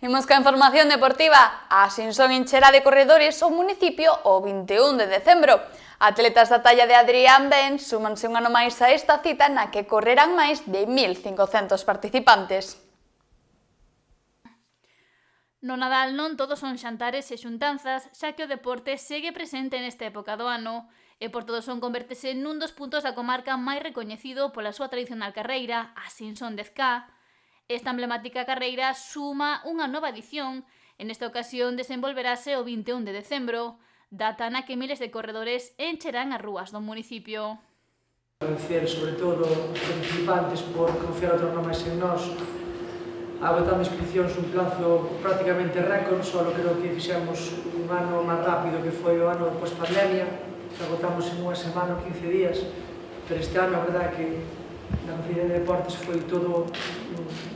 Imos ca información deportiva. A Sinson encherá de corredores o municipio o 21 de decembro. Atletas da talla de Adrián Ben súmanse un ano máis a esta cita na que correrán máis de 1.500 participantes. No Nadal non todos son xantares e xuntanzas, xa que o deporte segue presente nesta época do ano, e por todo son convertese nun dos puntos da comarca máis recoñecido pola súa tradicional carreira, a Sinson 10K. Esta emblemática carreira suma unha nova edición, e nesta ocasión desenvolverase o 21 de decembro, data na que miles de corredores encherán as rúas do municipio. Agradecer, sobre todo, aos participantes por confiar outro ano máis en nós. Agotando inscripcións un plazo prácticamente récord, só creo que fixemos un ano máis rápido que foi o ano post-pandemia, que agotamos en unha semana ou 15 días, pero este ano, a verdade, que na Conferencia de Deportes foi todo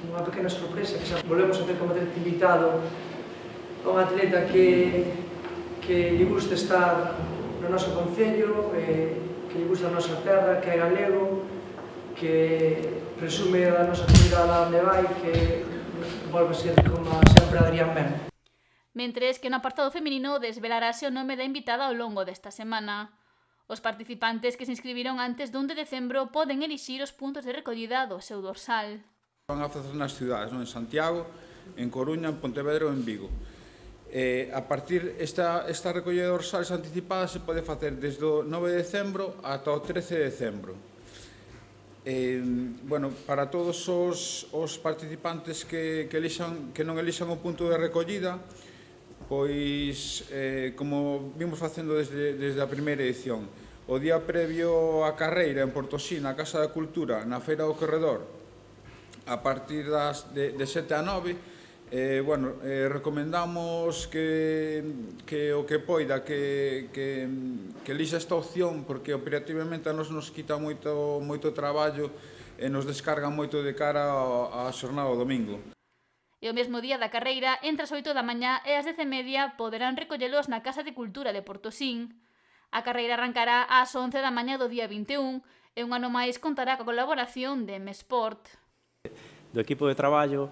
unha pequena sorpresa, que xa volvemos a ter como atleta invitado a un atleta que lle gusta estar no noso concello, que lle gusta a nosa terra, que é galego, que presume da nosa comunidade a onde vai, que volve a ser como sempre Adrián Ben. Mentres que no apartado feminino desvelarase o nome da invitada ao longo desta semana. Os participantes que se inscribiron antes do 1 de decembro poden elixir os puntos de recollida do seu dorsal. Van a facer nas cidades, en Santiago, en Coruña, en Pontevedra ou en Vigo. A partir esta recollida de dorsales anticipada se pode facer desde o 9 de decembro ata o 13 de decembro. Para todos os participantes que non elixan o punto de recollida, pois, como vimos facendo desde a primeira edición, o día previo á carreira en Portosí, na Casa da Cultura, na Feira do Corredor, a partir de 7 a 9, recomendamos que o que poida que elixa esta opción, porque operativamente a nos quita moito traballo e nos descarga moito de cara á xornada do domingo. E o mesmo día da carreira, entre as 8 da mañá e as 10:30, poderán recollelos na Casa de Cultura de Portosín. A carreira arrancará ás 11 da mañá do día 21 e un ano máis contará coa colaboración de Mesport. Do equipo de traballo,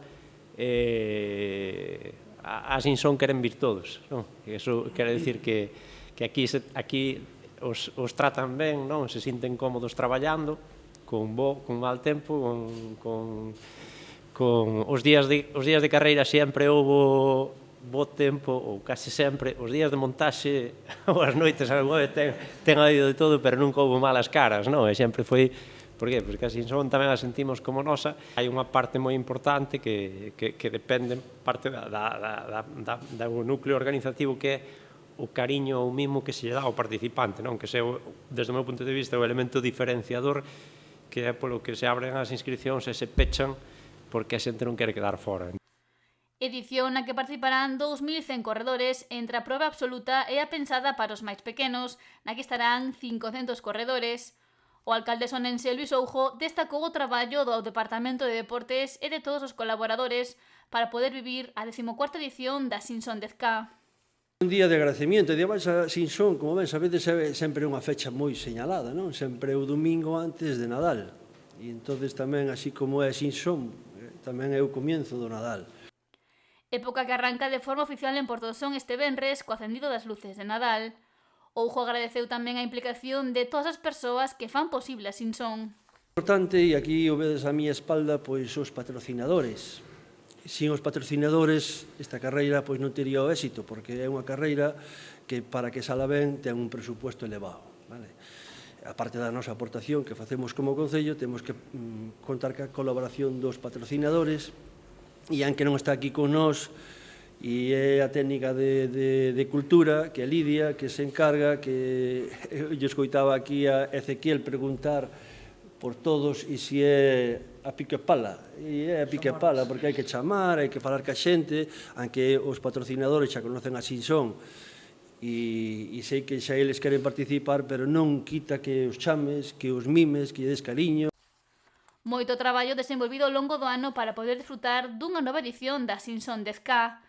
a Sinson queren vir todos, non? Eso quere dicir que aquí os tratan ben, non? Se sinten cómodos traballando, con mal tempo, con os días de carreira sempre houbo bo tempo, ou case sempre. Os días de montaxe ou as noites algo ten habido de todo, pero nunca houbo malas caras, non? E sempre foi... Por qué? Porque a Sinson tamén a sentimos como nosa. Hai unha parte moi importante que depende parte do núcleo organizativo, que é o cariño ou mimo que se lle dá ao participante, non? Que é, desde o meu punto de vista, o elemento diferenciador, que é polo que se abren as inscripcións e se pechan, porque a xente non quere quedar fora. Edición na que participarán 2.100 corredores, entre a proba absoluta e a pensada para os máis pequenos, na que estarán 500 corredores. O alcalde sonense Luis Oujo destacou o traballo do Departamento de Deportes e de todos os colaboradores para poder vivir a 14ª edición da Sinson 10K. Un día de agradecimiento, Día Baixa Sinson, como ben sabedes, é sempre unha fecha moi señalada, non? Sempre o domingo antes de Nadal. E entonces tamén, así como é Sinson, tamén é o comienzo do Nadal. Época que arranca de forma oficial en Portosón este venres co acendido das luces de Nadal. Oujo agradeceu tamén a implicación de todas as persoas que fan posible a Sinson. Importante, e aquí o vedes a miña espalda, pois os patrocinadores. Sin os patrocinadores, esta carreira pois non tería o éxito, porque é unha carreira que, para que sala ben, ten un presupuesto elevado. A parte da nosa aportación que facemos como concello, temos que contar ca colaboración dos patrocinadores, e aunque non está aquí con nós, e é a técnica de cultura, que é Lidia, que se encarga, que eu escoitaba aquí a Ezequiel preguntar por todos e se é a pico e pala. E é a pico e pala, porque hai que chamar, hai que falar ca xente, aunque os patrocinadores xa conocen a Sinson, e sei que xa eles queren participar, pero non quita que os chames, que os mimes, que des cariño. Moito traballo desenvolvido ao longo do ano para poder disfrutar dunha nova edición da Sinson 10K.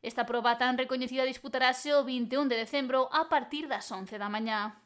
Esta proba tan recoñecida disputarase o 21 de decembro a partir das 11 da mañá.